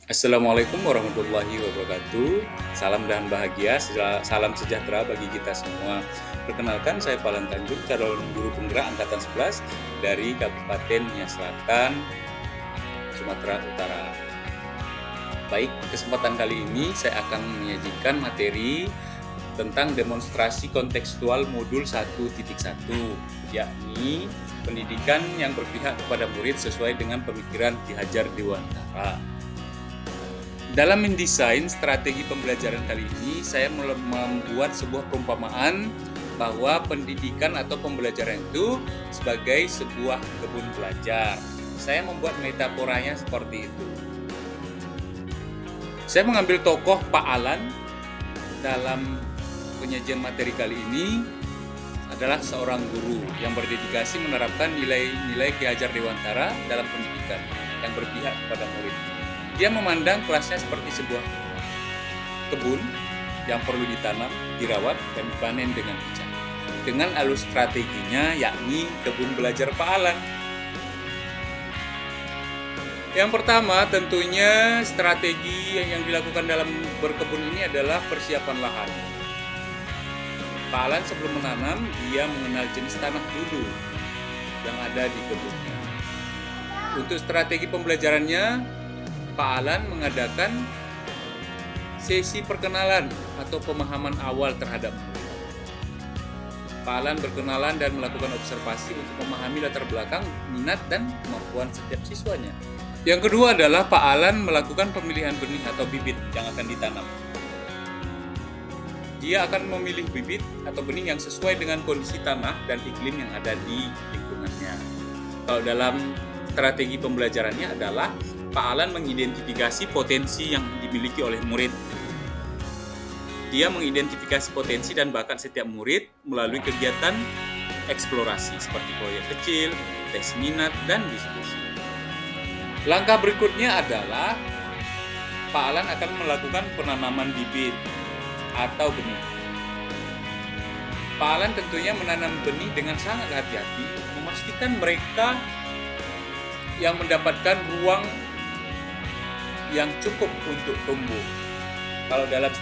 Assalamualaikum warahmatullahi wabarakatuh. Salam dan bahagia, salam sejahtera bagi kita semua. Perkenalkan, saya Palan Tanjung, calon guru penggerak angkatan 11 dari Kabupaten Nia Selatan, Sumatera Utara. Baik, kesempatan kali ini saya akan menyajikan materi tentang demonstrasi kontekstual modul 1.1, yakni pendidikan yang berpihak kepada murid sesuai dengan pemikiran Ki Hajar Dewantara. Dalam mendesain strategi pembelajaran kali ini, saya membuat sebuah perumpamaan bahwa pendidikan atau pembelajaran itu sebagai sebuah kebun belajar. Saya membuat metaforanya seperti itu. Saya mengambil tokoh Pak Alan dalam penyajian materi kali ini adalah seorang guru yang berdedikasi menerapkan nilai-nilai Ki Hajar Dewantara dalam pendidikan yang berpihak kepada murid. Dia memandang kelasnya seperti sebuah kebun yang perlu ditanam, dirawat, dan dipanen dengan bijak. Dengan alur strateginya, yakni kebun belajar Pak Alan. Yang pertama, tentunya strategi yang dilakukan dalam berkebun ini adalah persiapan lahan. Pak Alan sebelum menanam, dia mengenal jenis tanah dulu yang ada di kebunnya. Untuk strategi pembelajarannya, Pak Alan mengadakan sesi perkenalan atau pemahaman awal terhadap murid. Pak Alan berkenalan dan melakukan observasi untuk memahami latar belakang, minat, dan kemampuan setiap siswanya. Yang kedua adalah Pak Alan melakukan pemilihan benih atau bibit yang akan ditanam. Dia akan memilih bibit atau benih yang sesuai dengan kondisi tanah dan iklim yang ada di lingkungannya. Kalau dalam strategi pembelajarannya adalah Pak Alan mengidentifikasi potensi yang dimiliki oleh murid. Dia mengidentifikasi potensi dan bakat setiap murid melalui kegiatan eksplorasi seperti proyek kecil, tes minat, dan diskusi. Langkah berikutnya adalah Pak Alan akan melakukan penanaman bibit atau benih. Pak Alan tentunya menanam benih dengan sangat hati-hati, memastikan mereka yang mendapatkan ruang yang cukup untuk tumbuh. Kalau dalam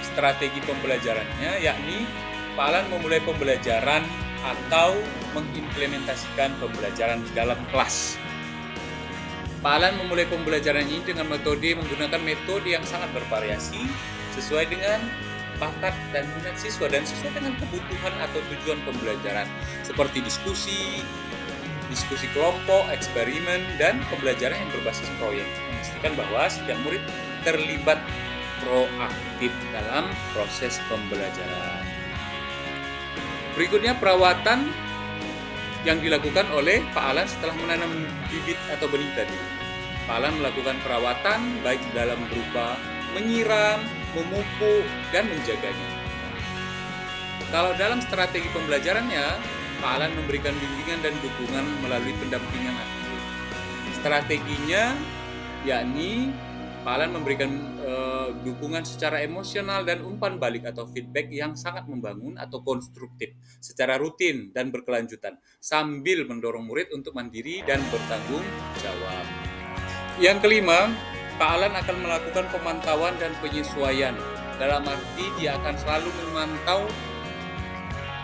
strategi pembelajarannya, yakni Pak Alan memulai pembelajaran atau mengimplementasikan pembelajaran di dalam kelas. Pak Alan memulai pembelajaran ini dengan menggunakan metode yang sangat bervariasi sesuai dengan bakat dan minat siswa dan sesuai dengan kebutuhan atau tujuan pembelajaran seperti diskusi kelompok, eksperimen, dan pembelajaran yang berbasis proyek. Memastikan bahwa setiap murid terlibat proaktif dalam proses pembelajaran. Berikutnya perawatan yang dilakukan oleh Pak Alan setelah menanam bibit atau benih tadi. Pak Alan melakukan perawatan baik dalam berupa menyiram, memupuk, dan menjaganya. Kalau dalam strategi pembelajarannya, Pak Alan memberikan bimbingan dan dukungan melalui pendampingan aktif. Strateginya yakni Pak Alan memberikan dukungan secara emosional dan umpan balik atau feedback yang sangat membangun atau konstruktif secara rutin dan berkelanjutan sambil mendorong murid untuk mandiri dan bertanggung jawab. Yang kelima, Pak Alan akan melakukan pemantauan dan penyesuaian. Dalam arti dia akan selalu memantau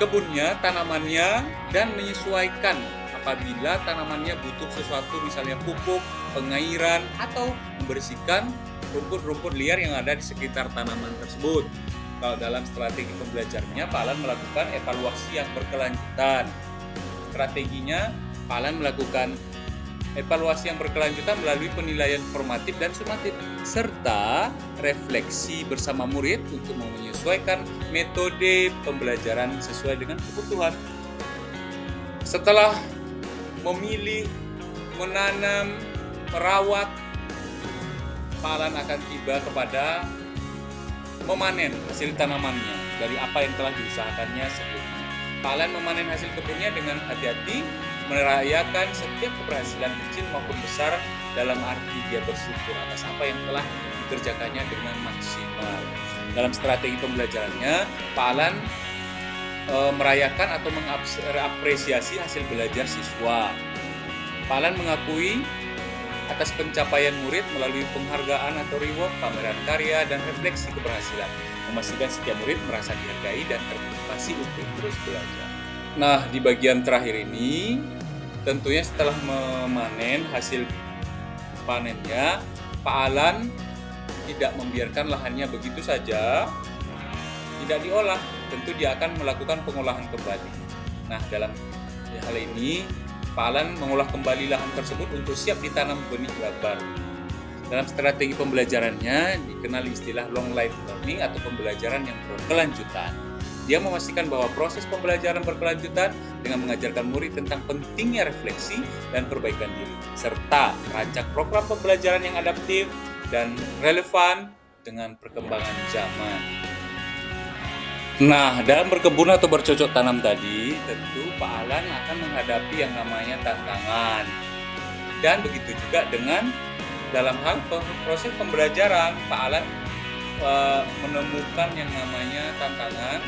kebunnya, tanamannya, dan menyesuaikan apabila tanamannya butuh sesuatu, misalnya pupuk, pengairan, atau membersihkan rumput-rumput liar yang ada di sekitar tanaman tersebut. Kalau dalam strategi pembelajarannya, Pak Alan melakukan evaluasi yang berkelanjutan. Strateginya, Pak Alan melakukan evaluasi yang berkelanjutan melalui penilaian formatif dan sumatif, serta refleksi bersama murid untuk menyesuaikan metode pembelajaran sesuai dengan kebutuhan. Setelah memilih, menanam, merawat, Pak Alan akan tiba kepada memanen hasil tanamannya dari apa yang telah diusahakannya sebelumnya. Pak Alan memanen hasil kebunnya dengan hati-hati, merayakan setiap keberhasilan kecil maupun besar dalam arti dia bersyukur atas apa yang telah dikerjakannya dengan maksimal. Dalam strategi pembelajarannya, Pak Alan merayakan atau mengapresiasi hasil belajar siswa. Pak Alan mengakui atas pencapaian murid melalui penghargaan atau reward, pameran karya, dan refleksi keberhasilan. Memastikan setiap murid merasa dihargai dan termotivasi untuk terus belajar. Nah, di bagian terakhir ini, tentunya setelah memanen hasil panennya, Pak Alan tidak membiarkan lahannya begitu saja, tidak diolah. Tentu dia akan melakukan pengolahan kembali. Nah, dalam hal ini, Pak Alan mengolah kembali lahan tersebut untuk siap ditanam benih baru. Dalam strategi pembelajarannya dikenal istilah long life learning atau pembelajaran yang berkelanjutan. Dia memastikan bahwa proses pembelajaran berkelanjutan dengan mengajarkan murid tentang pentingnya refleksi dan perbaikan diri, serta merancang program pembelajaran yang adaptif dan relevan dengan perkembangan zaman. Nah, dalam berkebun atau bercocok tanam tadi, tentu Pak Alan akan menghadapi yang namanya tantangan. Dan begitu juga dengan dalam hal proses pembelajaran, Pak Alan menemukan yang namanya tantangan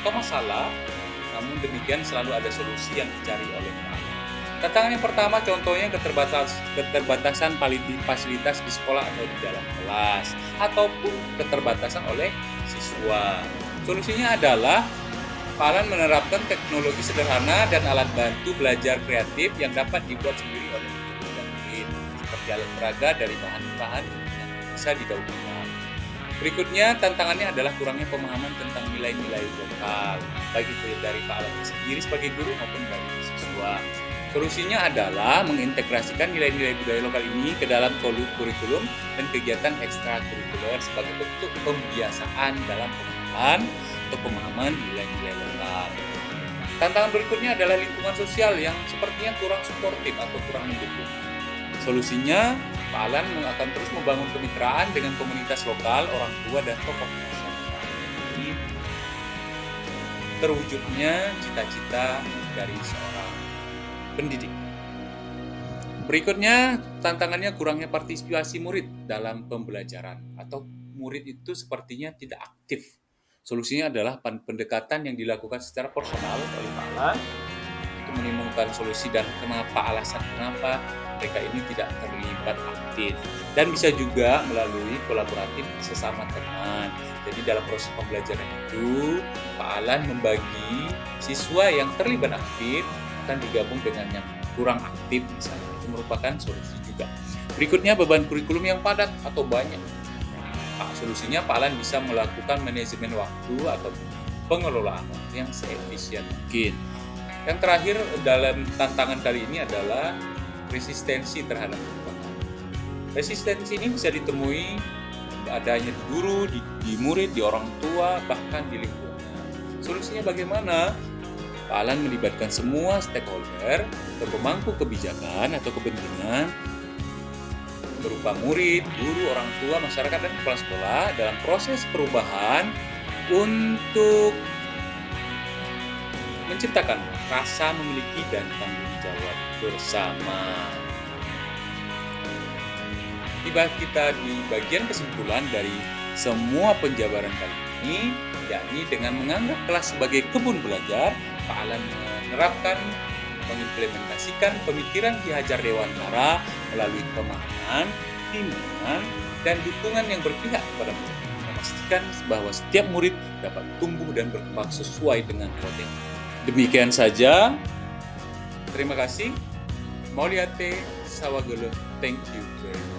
atau masalah, namun demikian selalu ada solusi yang dicari oleh Pak Alan. Tantangan yang pertama contohnya keterbatasan fasilitas di sekolah atau di dalam kelas, ataupun keterbatasan oleh siswa. Solusinya adalah Pak Alan menerapkan teknologi sederhana dan alat bantu belajar kreatif yang dapat dibuat sendiri oleh murid, seperti alat peraga dari bahan-bahan yang bisa didaur ulang. Berikutnya, tantangannya adalah kurangnya pemahaman tentang nilai-nilai lokal, baik itu dari Pak Alan sendiri sebagai guru maupun dari siswa. Solusinya adalah mengintegrasikan nilai-nilai budaya lokal ini ke dalam kurikulum dan kegiatan ekstrakurikuler sebagai bentuk pembiasaan dalam atau pemahaman nilai-nilai lokal. Tantangan berikutnya adalah lingkungan sosial yang sepertinya kurang suportif atau kurang mendukung. Solusinya, Pak Alan akan terus membangun kemitraan dengan komunitas lokal, orang tua, dan tokoh masyarakat. Ini terwujudnya cita-cita dari seorang pendidik. Berikutnya, tantangannya kurangnya partisipasi murid dalam pembelajaran atau murid itu sepertinya tidak aktif. Solusinya adalah pendekatan yang dilakukan secara personal oleh Pak Alan untuk menemukan solusi dan alasan kenapa mereka ini tidak terlibat aktif, dan bisa juga melalui kolaboratif sesama teman. Jadi dalam proses pembelajaran itu Pak Alan membagi siswa yang terlibat aktif akan digabung dengan yang kurang aktif misalnya. Itu merupakan solusi juga. Berikutnya, beban kurikulum yang padat atau banyak. Solusinya Pak Alan bisa melakukan manajemen waktu atau pengelolaan waktu yang seefisien mungkin. Yang terakhir dalam tantangan kali ini adalah resistensi terhadap perubahan. Resistensi ini bisa ditemui adanya di guru, di murid, di orang tua, bahkan di lingkungan. Solusinya bagaimana? Pak Alan melibatkan semua stakeholder dan pemangku kebijakan atau kepentingan berupa murid, guru, orang tua, masyarakat, dan kepala sekolah dalam proses perubahan untuk menciptakan rasa memiliki dan tanggung jawab bersama. Tiba kita di bagian kesimpulan dari semua penjabaran kali ini, yakni dengan menganggap kelas sebagai kebun belajar, Pak Alan menerapkan mengimplementasikan pemikiran Ki Hajar Dewantara melalui pemahaman, bimbingan, dan dukungan yang berpihak kepada murid, memastikan bahwa setiap murid dapat tumbuh dan berkembang sesuai dengan potensi. Demikian saja. Terima kasih. Mauliate Sawagolo. Thank you very much.